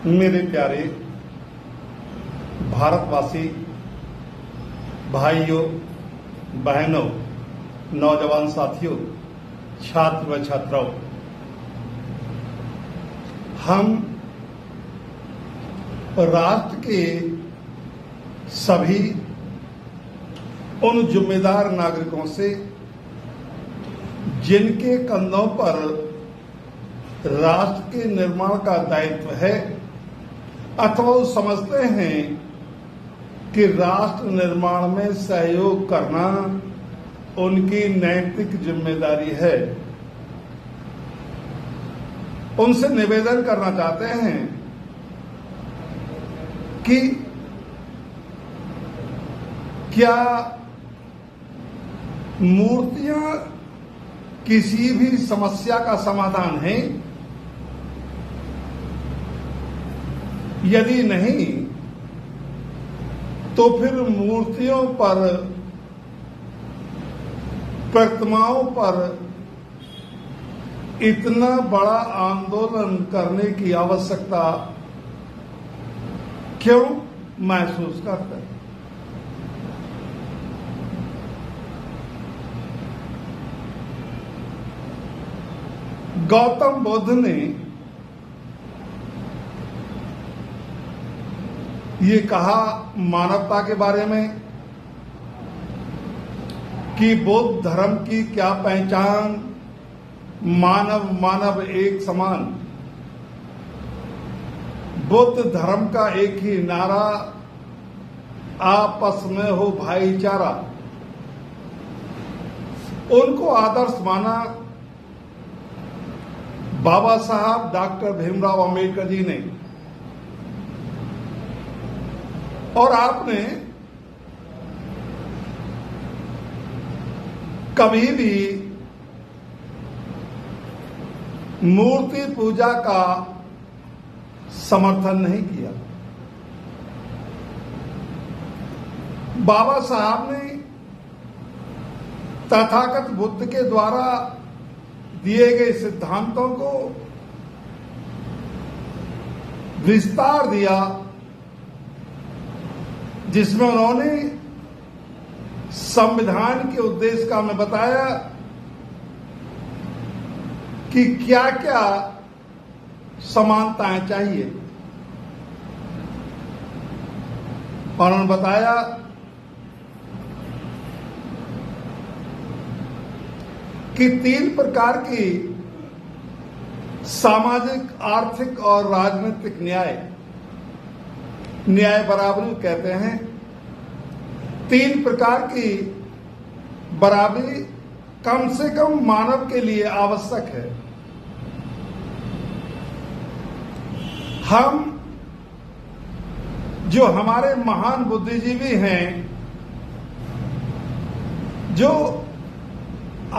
मेरे प्यारे भारतवासी भाइयों बहनों, नौजवान साथियों, छात्र व छात्राओं, हम राष्ट्र के सभी उन जिम्मेदार नागरिकों से जिनके कंधों पर राष्ट्र के निर्माण का दायित्व है अथवा वो समझते हैं कि राष्ट्र निर्माण में सहयोग करना उनकी नैतिक जिम्मेदारी है, उनसे निवेदन करना चाहते हैं कि क्या मूर्तियां किसी भी समस्या का समाधान है? यदि नहीं तो फिर मूर्तियों पर, प्रतिमाओं पर इतना बड़ा आंदोलन करने की आवश्यकता क्यों महसूस करते हैं? गौतम बुद्ध ने ये कहा मानवता के बारे में कि बौद्ध धर्म की क्या पहचान, मानव मानव एक समान। बुद्ध धर्म का एक ही नारा, आपस में हो भाईचारा। उनको आदर्श माना बाबा साहब डॉक्टर भीमराव अंबेडकर जी ने, और आपने कभी भी मूर्ति पूजा का समर्थन नहीं किया। बाबा साहब ने तथागत बुद्ध के द्वारा दिए गए सिद्धांतों को विस्तार दिया, जिसमें उन्होंने संविधान के उद्देश्य का हमें बताया कि क्या क्या समानताएं चाहिए, और उन्होंने बताया कि 3 प्रकार की सामाजिक, आर्थिक और राजनीतिक न्याय बराबरी कहते हैं। 3 प्रकार की बराबरी कम से कम मानव के लिए आवश्यक है। हम जो हमारे महान बुद्धिजीवी हैं, जो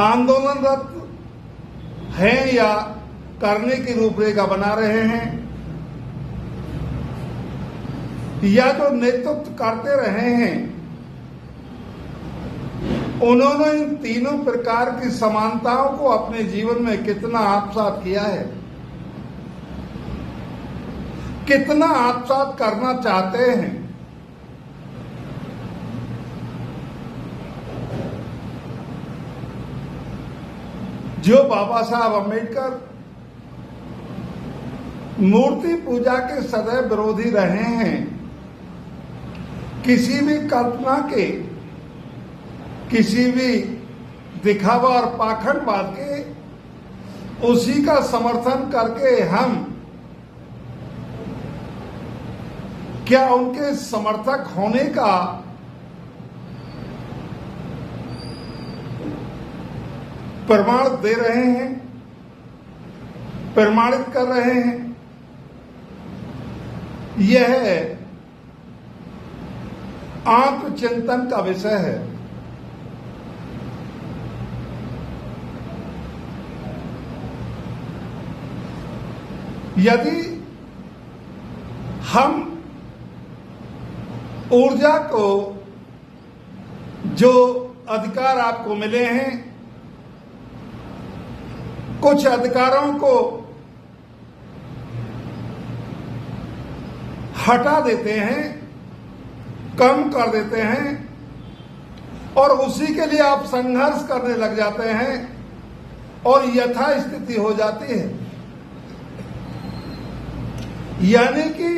आंदोलनरत हैं या करने की रूपरेखा बना रहे हैं, या जो नेतृत्व करते रहे हैं, उन्होंने इन 3 प्रकार की समानताओं को अपने जीवन में कितना आत्मसात किया है, कितना आत्मसात करना चाहते हैं। जो बाबा साहब अंबेडकर मूर्ति पूजा के सदैव विरोधी रहे हैं, किसी भी कल्पना के, किसी भी दिखावा और पाखंडवाद के, उसी का समर्थन करके हम क्या उनके समर्थक होने का प्रमाण दे रहे हैं, प्रमाणित कर रहे हैं? यह आत्मचिंतन का विषय है। यदि हम ऊर्जा को, जो अधिकार आपको मिले हैं, कुछ अधिकारों को हटा देते हैं, कम कर देते हैं और उसी के लिए आप संघर्ष करने लग जाते हैं और यथास्थिति हो जाती है। यानी कि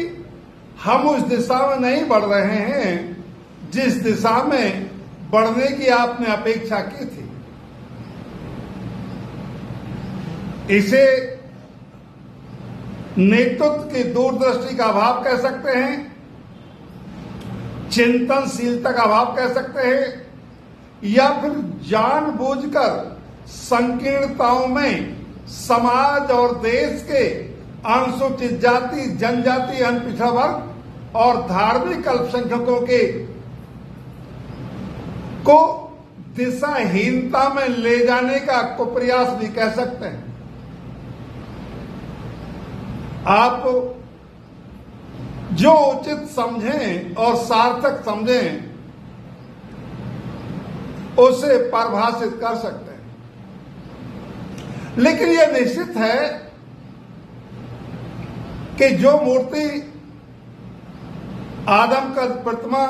हम उस दिशा में नहीं बढ़ रहे हैं जिस दिशा में बढ़ने की आपने अपेक्षा की थी। इसे नेतृत्व की दूरदृष्टि का अभाव कह सकते हैं, चिंतनशीलता का अभाव कह सकते हैं, या फिर जानबूझकर संकीर्णताओं में समाज और देश के अनुसूचित जाति, जनजाति, अनपिछड़ा वर्ग और धार्मिक अल्पसंख्यकों के को दिशाहीनता में ले जाने का कुप्रयास भी कह सकते हैं। आप जो उचित समझें और सार्थक समझें उसे परिभाषित कर सकते हैं, लेकिन यह निश्चित है कि जो मूर्ति आदमकद प्रतिमा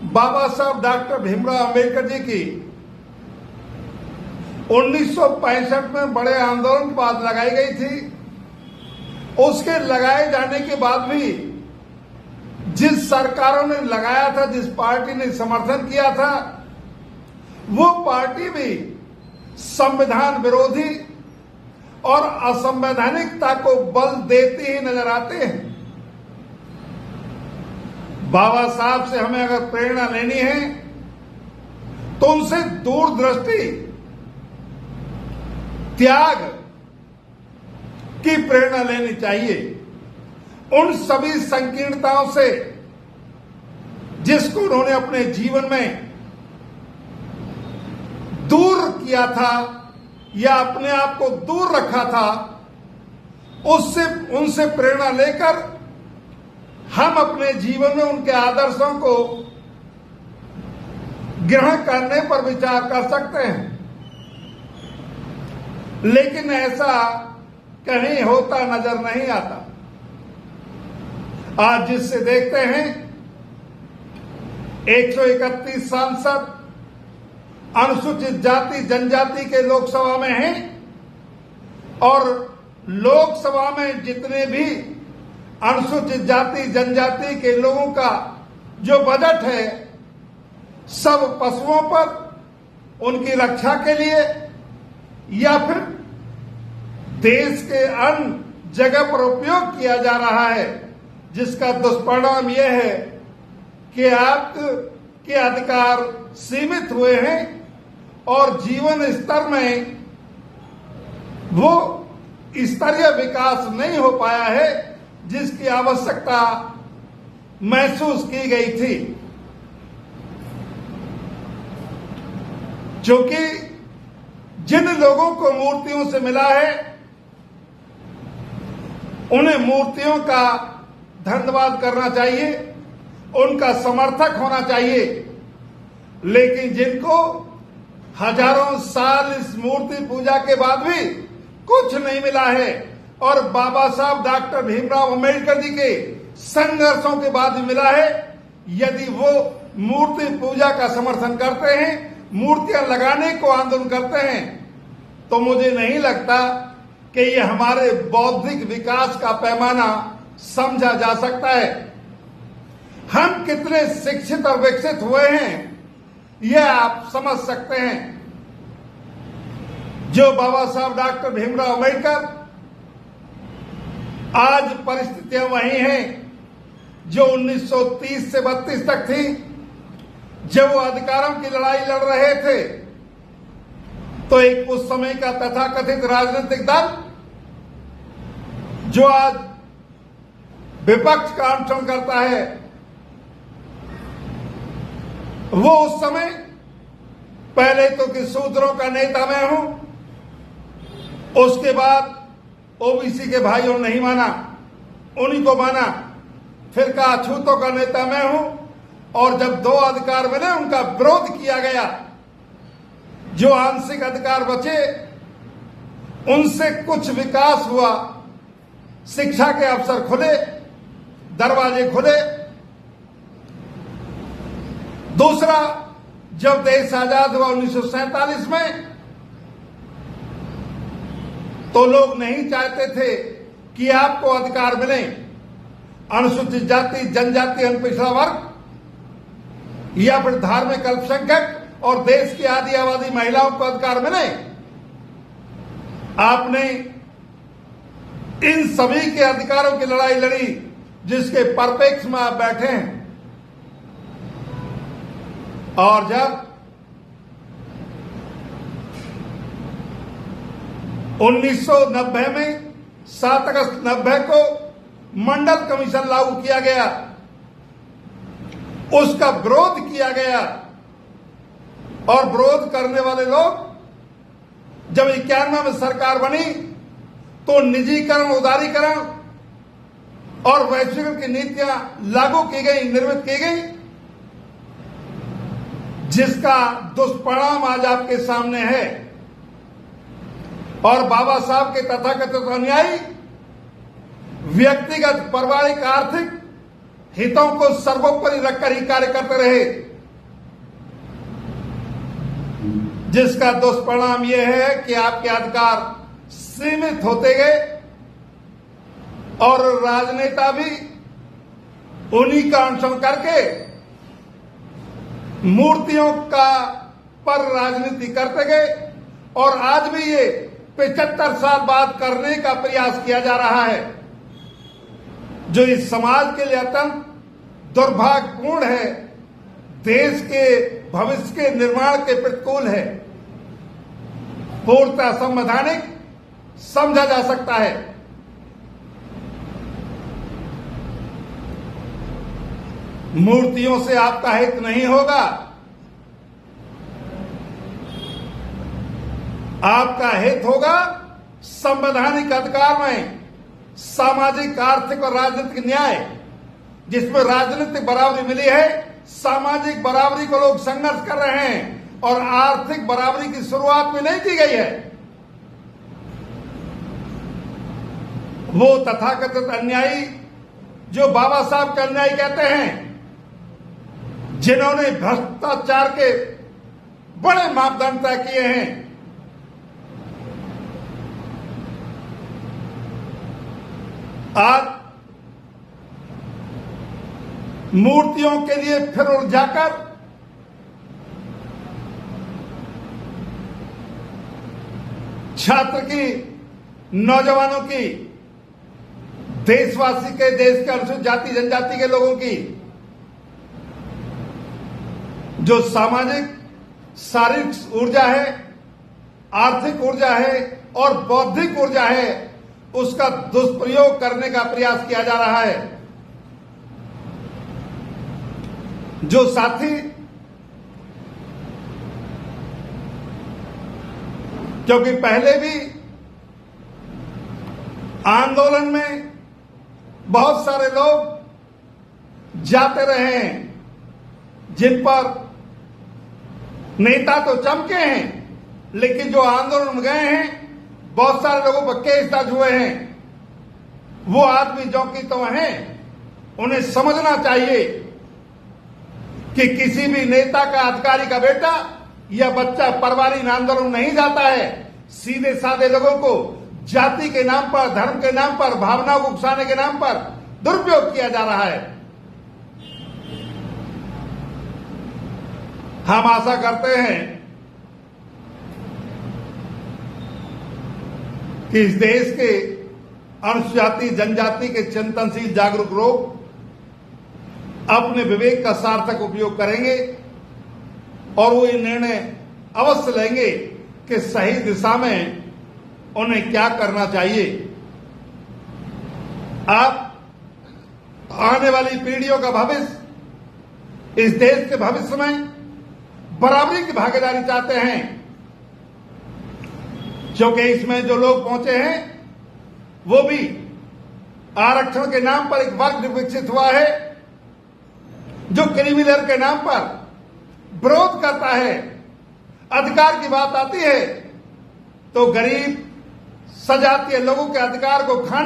बाबा साहब डॉक्टर भीमराव अंबेडकर जी की 1965 में बड़े आंदोलन के बाद लगाई गई थी, उसके लगाए जाने के बाद भी जिस सरकारों ने लगाया था, जिस पार्टी ने समर्थन किया था, वो पार्टी भी संविधान विरोधी और असंवैधानिकता को बल देते ही नजर आते हैं। बाबा साहब से हमें अगर प्रेरणा लेनी है तो उनसे दूरदृष्टि, त्याग की प्रेरणा लेनी चाहिए। उन सभी संकीर्णताओं से जिसको उन्होंने अपने जीवन में दूर किया था या अपने आप को दूर रखा था, उससे उनसे प्रेरणा लेकर हम अपने जीवन में उनके आदर्शों को ग्रहण करने पर विचार कर सकते हैं। लेकिन ऐसा कहीं होता नजर नहीं आता। आज जिससे देखते हैं 131 सांसद अनुसूचित जाति जनजाति के लोकसभा में हैं और लोकसभा में जितने भी अनुसूचित जाति जनजाति के लोगों का जो बजट है सब पशुओं पर, उनकी रक्षा के लिए या फिर देश के अन्य जगह पर उपयोग किया जा रहा है, जिसका दुष्परिणाम यह है कि आपके अधिकार सीमित हुए हैं और जीवन स्तर में वो स्तरीय विकास नहीं हो पाया है जिसकी आवश्यकता महसूस की गई थी। क्योंकि जिन लोगों को मूर्तियों से मिला है उन्हें मूर्तियों का धन्यवाद करना चाहिए, उनका समर्थक होना चाहिए, लेकिन जिनको हजारों साल इस मूर्ति पूजा के बाद भी कुछ नहीं मिला है और बाबा साहब डॉक्टर भीमराव अंबेडकर जी के संघर्षों के बाद भी मिला है, यदि वो मूर्ति पूजा का समर्थन करते हैं, मूर्तियां लगाने को आंदोलन करते हैं, तो मुझे नहीं लगता कि ये हमारे बौद्धिक विकास का पैमाना समझा जा सकता है। हम कितने शिक्षित और विकसित हुए हैं यह आप समझ सकते हैं। जो बाबा साहब डॉक्टर भीमराव अंबेडकर, आज परिस्थितियां वही हैं जो 1930 से 32 तक थी, जब वो अधिकारों की लड़ाई लड़ रहे थे। तो एक उस समय का तथाकथित राजनीतिक दल जो आज विपक्ष का अनुसरण करता है, वो उस समय पहले तो कि शूद्रों का नेता मैं हूं, उसके बाद ओबीसी के भाइयों ने नहीं माना, उन्हीं को माना, फिर कहा छूतों का नेता मैं हूं, और जब दो अधिकार मिले उनका विरोध किया गया। जो आंशिक अधिकार बचे उनसे कुछ विकास हुआ, शिक्षा के अवसर खुले, दरवाजे खुले। दूसरा, जब देश आजाद हुआ 1947 में, तो लोग नहीं चाहते थे कि आपको अधिकार मिले। अनुसूचित जाति, जनजाति, पिछड़ा वर्ग या फिर धार्मिक अल्पसंख्यक और देश की आधी आबादी महिलाओं को अधिकार मिले। आपने इन सभी के अधिकारों की लड़ाई लड़ी, जिसके परिप्रेक्ष्य में आप बैठे हैं। और जब 1990 में 7 अगस्त 90 को मंडल कमीशन लागू किया गया, उसका विरोध किया गया। और विरोध करने वाले लोग, जब 91 में सरकार बनी तो निजीकरण, उदारीकरण और वैश्वीकरण की नीतियां लागू की गई, निर्मित की गई, जिसका दुष्परिणाम आज आपके सामने है। और बाबा साहब के तथाकथित अनुयायी व्यक्तिगत, पारिवारिक, आर्थिक हितों को सर्वोपरि रखकर ही कार्य करते रहे, जिसका दुष्परिणाम यह है कि आपके अधिकार सीमित होते गए और राजनेता भी उन्हीं का अनुसरण करके मूर्तियों का पर राजनीति करते गए। और आज भी ये 75 साल बाद करने का प्रयास किया जा रहा है, जो इस समाज के लिए अत्यंत दुर्भाग्यपूर्ण है, देश के भविष्य के निर्माण के प्रतिकूल है, पूर्णतः असंवैधानिक समझा जा सकता है। मूर्तियों से आपका हित नहीं होगा, आपका हित होगा संवैधानिक अधिकार में सामाजिक, आर्थिक और राजनीतिक न्याय, जिसमें राजनीतिक बराबरी मिली है, सामाजिक बराबरी को लोग संघर्ष कर रहे हैं और आर्थिक बराबरी की शुरुआत भी नहीं की गई है। वो तथाकथित अन्यायी जो बाबा साहब के अन्यायी कहते हैं, जिन्होंने भ्रष्टाचार के बड़े मापदंड तय किए हैं, आज मूर्तियों के लिए फिर उलझाकर छात्र की, नौजवानों की, देशवासी के, देश के अनुसूचित जाति, जनजाति के लोगों की जो सामाजिक, शारीरिक ऊर्जा है, आर्थिक ऊर्जा है और बौद्धिक ऊर्जा है, उसका दुष्प्रयोग करने का प्रयास किया जा रहा है। जो साथी क्योंकि पहले भी आंदोलन में बहुत सारे लोग जाते रहे हैं, जिन पर नेता तो चमके हैं, लेकिन जो आंदोलन में गए हैं, बहुत सारे लोगों पर केस दर्ज हुए हैं। वो आदमी जो कि तो हैं, उन्हें समझना चाहिए कि किसी भी नेता का, अधिकारी का बेटा या बच्चा पारिवारिक आंदोलन नहीं जाता है। सीधे साधे लोगों को जाति के नाम पर, धर्म के नाम पर, भावनाओं को उकसाने के नाम पर दुरुपयोग किया जा रहा है। हम आशा करते हैं कि इस देश के अनुसूचित जाति, जनजाति के चिंतनशील, जागरूक लोग अपने विवेक का सार्थक उपयोग करेंगे और वो ये निर्णय अवश्य लेंगे कि सही दिशा में उन्हें क्या करना चाहिए। आप आने वाली पीढ़ियों का भविष्य, इस देश के भविष्य में बराबरी की भागीदारी चाहते हैं, क्योंकि इसमें जो लोग पहुंचे हैं वो भी आरक्षण के नाम पर एक वर्ग विकसित हुआ है जो क्रिमिनल के नाम पर विरोध करता है। अधिकार की बात आती है तो गरीब, सजातीय लोगों के अधिकार को खाने